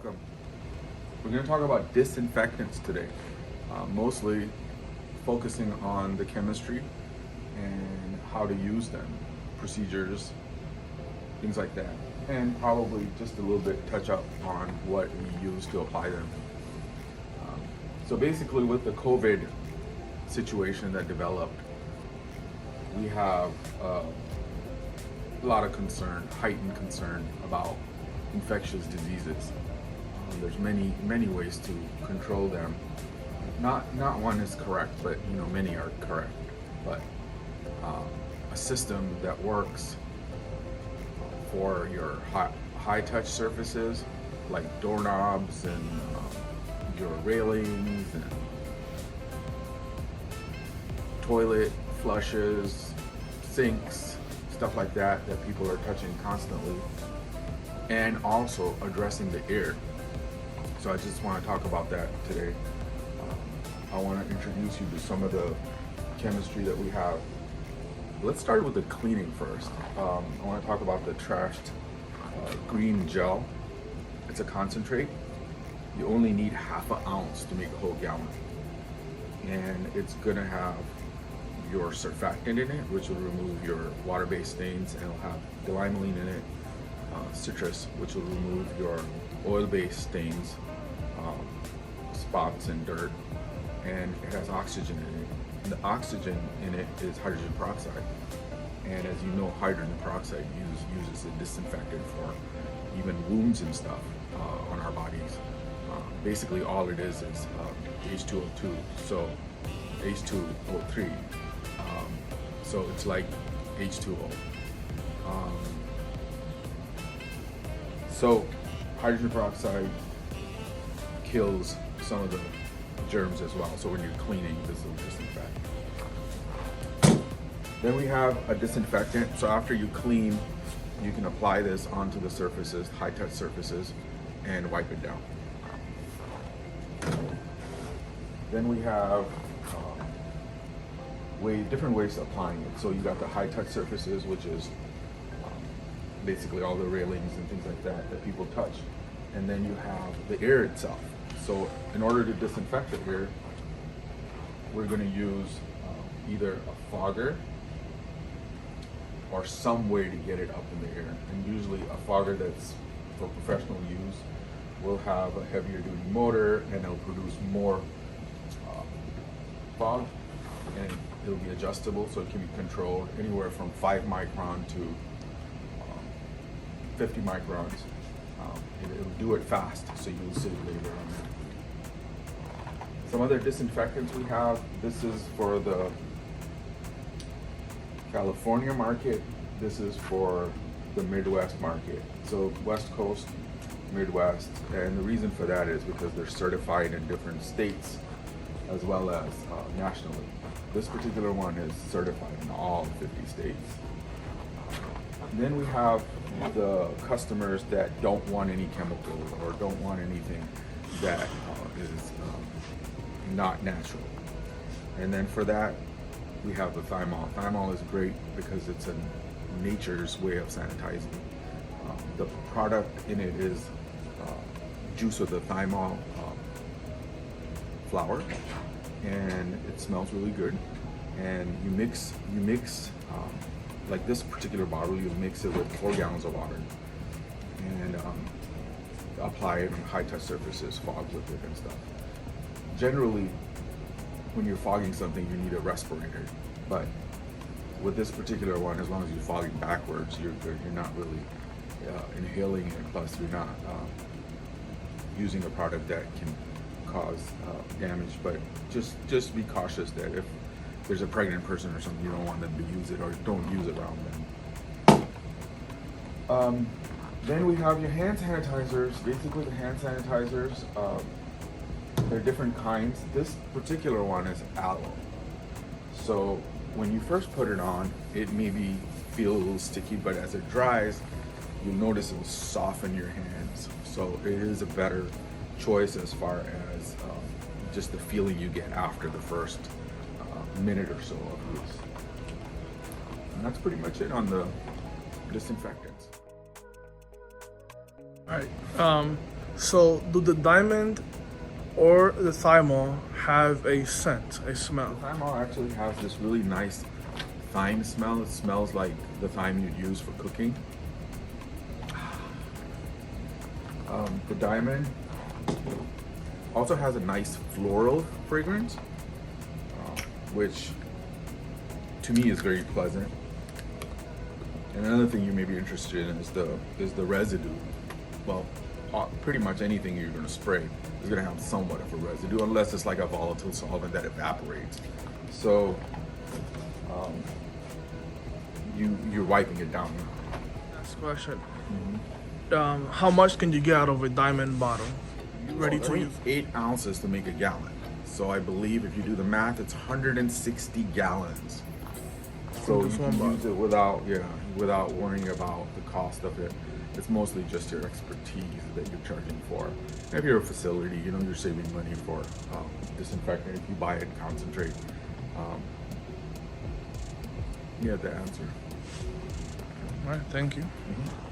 welcome. We're going to talk about disinfectants today, mostly focusing on the chemistry and how to use them, procedures, things like that, and probably just a little bit touch up on what we use to apply them. So basically with the COVID situation that developed, we have a lot of concern, heightened concern about infectious diseases. There's many ways to control them. Not one is correct, but many are correct. But a system that works for your high touch surfaces like doorknobs and your railings and toilet flushes, sinks, stuff like that people are touching constantly, and also addressing the air. So I just want to talk about that today. I want to introduce you to some of the chemistry that we have. Let's start with the cleaning first. I want to talk about the trashed green gel. It's a concentrate. You only need half an ounce to make a whole gallon. And it's gonna have your surfactant in it, which will remove your water-based stains, and it'll have limonene in it, citrus, which will remove your oil-based stains, spots and dirt, and it has oxygen in it. And the oxygen in it is hydrogen peroxide, and as you know, hydrogen peroxide uses a disinfectant for even wounds and stuff on our bodies. Basically all it is H2O2, so H2O3, so it's like H2O. So hydrogen peroxide kills some of the germs as well. So when you're cleaning, this will disinfect. Then we have a disinfectant. So after you clean, you can apply this onto the surfaces, high touch surfaces, and wipe it down. Then we have different ways of applying it. So you got the high touch surfaces, which is basically all the railings and things like that people touch. And then you have the air itself. So in order to disinfect the air, we're going to use either a fogger or some way to get it up in the air. And usually a fogger that's for professional use will have a heavier duty motor, and it'll produce more fog, and it'll be adjustable, so it can be controlled anywhere from 5 micron to 50 microns. It'll do it fast, so you'll save labor on that. Some other disinfectants we have. This is for the California market. This is for the Midwest market. So West Coast, Midwest, and the reason for that is because they're certified in different states as well as nationally. This particular one is certified in all 50 states. And then we have the customers that don't want any chemical or don't want anything that is not natural. And then for that, we have the thymol. Thymol is great because it's a nature's way of sanitizing. The product in it is juice of the thymol flower, and it smells really good. And you mix like this particular bottle, you mix it with 4 gallons of water and apply it on high touch surfaces, fog with it and stuff. Generally, when you're fogging something, you need a respirator, but with this particular one, as long as you're fogging backwards, you're good. You're not really inhaling it, plus you're not using a product that can cause damage. But just be cautious that if there's a pregnant person or something, you don't want them to use it, or don't use it around them. Then we have your hand sanitizers. Basically the hand sanitizers, there are different kinds. This particular one is aloe. So when you first put it on, it maybe feel a little sticky, but as it dries, you'll notice it will soften your hands. So it is a better choice as far as just the feeling you get after the first minute or so of use. And that's pretty much it on the disinfectants. All right. So, do the diamond or the thymol have a scent, a smell? Thymol actually has this really nice thyme smell. It smells like the thyme you'd use for cooking. The diamond also has a nice floral fragrance, which to me is very pleasant. And another thing you may be interested in is the residue. Well, pretty much anything you're going to spray is going to have somewhat of a residue, unless it's like a volatile solvent that evaporates. So you're wiping it down. Last question. How much can you get out of a diamond bottle? Ready to use? 8 ounces to make a gallon. So I believe if you do the math, it's 160 gallons. So you can use it without worrying about the cost of it. It's mostly just your expertise that you're charging for. And if you're a facility, you're saving money for disinfectant. If you buy it in concentrate, you have the answer. All right, thank you. Mm-hmm.